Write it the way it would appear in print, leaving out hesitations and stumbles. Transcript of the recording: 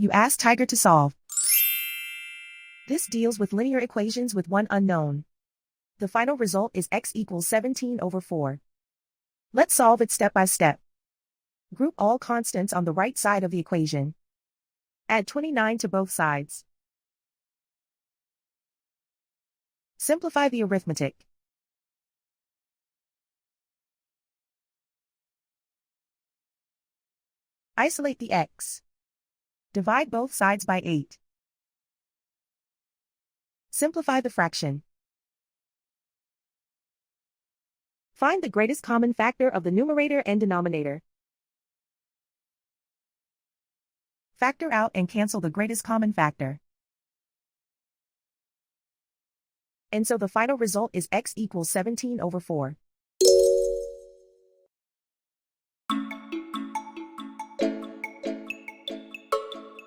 You ask Tiger to solve. This deals with linear equations with one unknown. The final result is x equals 17/4. Let's solve it step by step. Group all constants on the right side of the equation. Add 29 to both sides. Simplify the arithmetic. Isolate the x. Divide both sides by 8. Simplify the fraction. Find the greatest common factor of the numerator and denominator. Factor out and cancel the greatest common factor. And so the final result is x equals 17/4.